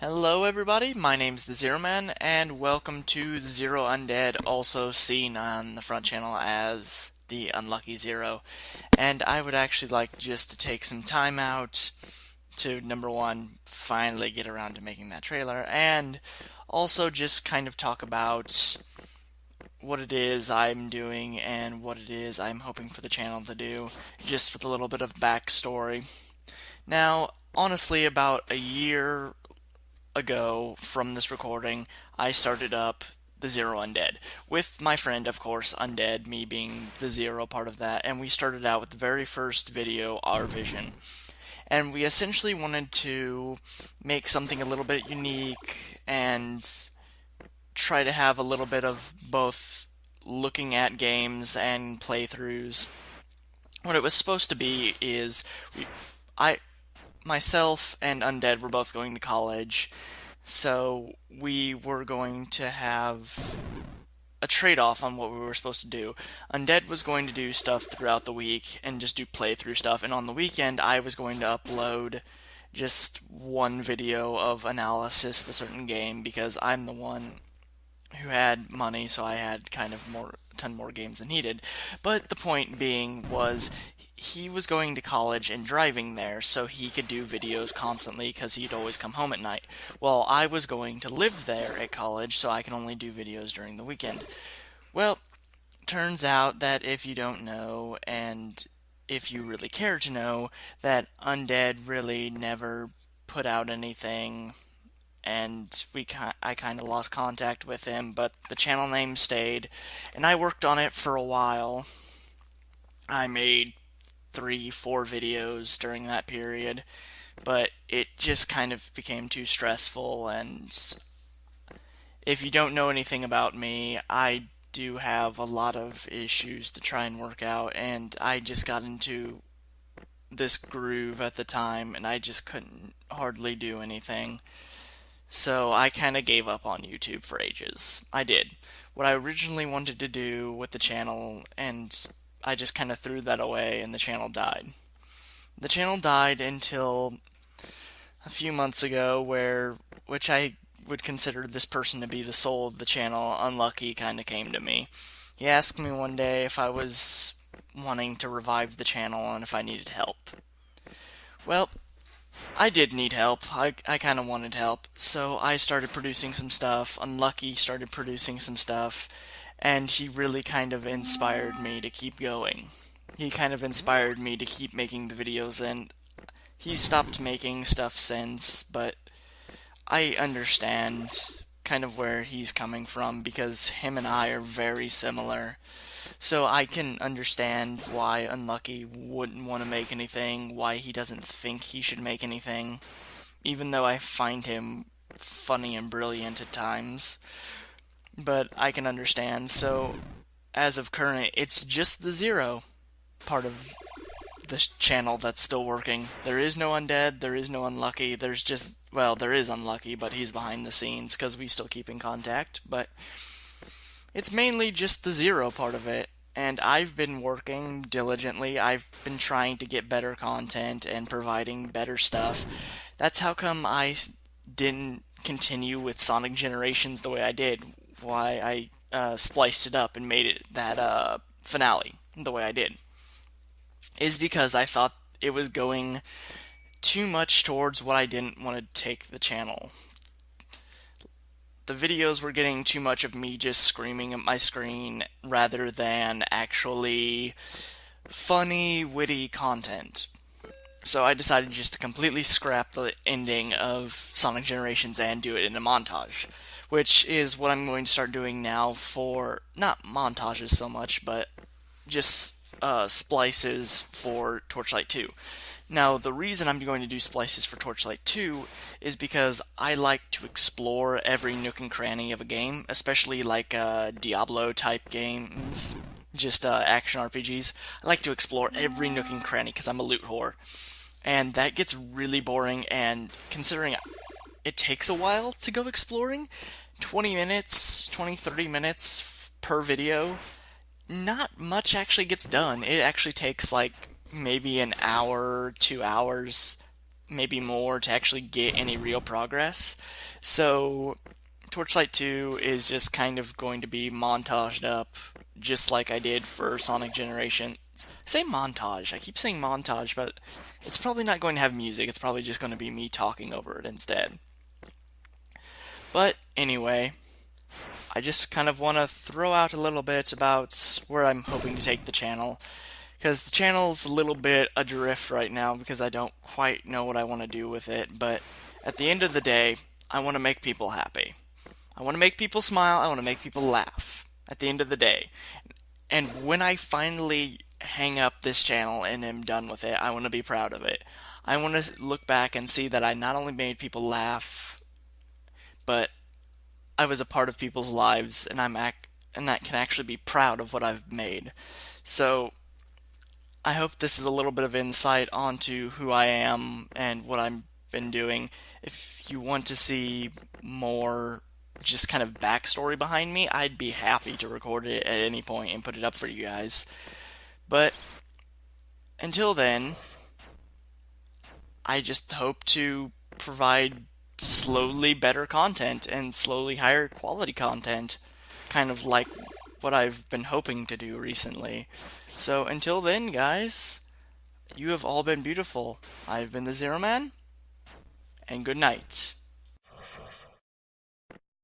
Hello everybody, my name's the Zero Man, and welcome to the Zero Undead, also seen on the front channel as the Unlucky Zero. And I would actually like just to take some time out to, number one, finally get around to making that trailer, and also just kind of talk about what it is I'm doing and what it is I'm hoping for the channel to do, just with a little bit of backstory. Now, honestly, about a year ago from this recording, I started up the Zero Undead with my friend, of course, Undead, me being the Zero part of that, and we started out with the very first video, Our Vision. And we essentially wanted to make something a little bit unique and try to have a little bit of both looking at games and playthroughs. What it was supposed to be is I myself and Undead were both going to college, so we were going to have a trade-off on what we were supposed to do. Undead was going to do stuff throughout the week and just do playthrough stuff, and on the weekend I was going to upload just one video of analysis of a certain game because I'm the one who had money, so I had kind of a ton more games than needed. But the point being was he was going to college and driving there, so he could do videos constantly because he'd always come home at night. Well, I was going to live there at college, so I can only do videos during the weekend. Well, turns out that if you don't know, and if you really care to know, that Undead really never put out anything, and I kind of lost contact with him, but the channel name stayed, and I worked on it for a while. I made 3, 4 videos during that period, but it just kind of became too stressful, and if you don't know anything about me, I do have a lot of issues to try and work out, and I just got into this groove at the time, and I just couldn't hardly do anything. So I kind of gave up on YouTube for ages. I did. What I originally wanted to do with the channel, and I just kind of threw that away, and the channel died. The channel died until a few months ago, which I would consider this person to be the soul of the channel, Unlucky, kind of came to me. He asked me one day if I was wanting to revive the channel and if I needed help. Well, I did need help. I kind of wanted help. So I started producing some stuff. Unlucky started producing some stuff. And he really kind of inspired me to keep going. He kind of inspired me to keep making the videos, and he's stopped making stuff since, but I understand kind of where he's coming from because him and I are very similar. So I can understand why Unlucky wouldn't want to make anything, why he doesn't think he should make anything, even though I find him funny and brilliant at times. But I can understand, so as of current, it's just the Zero part of this channel that's still working. There is no Undead, there is no Unlucky, there's just, well, there is Unlucky, but he's behind the scenes because we still keep in contact, but it's mainly just the Zero part of it, and I've been working diligently. I've been trying to get better content and providing better stuff. That's how come didn't continue with Sonic Generations the way I did, why I spliced it up and made it that finale the way I did, is because I thought it was going too much towards what I didn't want to take the channel. The videos were getting too much of me just screaming at my screen rather than actually funny, witty content. So I decided just to completely scrap the ending of Sonic Generations and do it in a montage, which is what I'm going to start doing now for, not montages so much, but just splices for Torchlight 2. Now, the reason I'm going to do splices for Torchlight 2 is because I like to explore every nook and cranny of a game, especially like Diablo-type games, just action RPGs. I like to explore every nook and cranny because I'm a loot whore. And that gets really boring, and considering it takes a while to go exploring, 20 minutes, 20, 30 minutes per video, not much actually gets done. It actually takes like maybe an hour, 2 hours maybe more to actually get any real progress. So Torchlight 2 is just kind of going to be montaged up, just like I did for Sonic Generations. Say montage. I keep saying montage, but it's probably not going to have music. It's probably just going to be me talking over it instead. But anyway, I just kind of want to throw out a little bit about where I'm hoping to take the channel. Because the channel's a little bit adrift right now because I don't quite know what I want to do with it. But at the end of the day, I want to make people happy. I want to make people smile. I want to make people laugh at the end of the day. And when I finally hang up this channel and am done with it, I want to be proud of it. I want to look back and see that I not only made people laugh, but I was a part of people's lives, and and that can actually be proud of what I've made. So I hope this is a little bit of insight onto who I am and what I've been doing. If you want to see more just kind of backstory behind me, I'd be happy to record it at any point and put it up for you guys. But until then, I just hope to provide slowly better content and slowly higher quality content, kind of like what I've been hoping to do recently. So until then, guys, you have all been beautiful. I've been the Zero Man, and good night.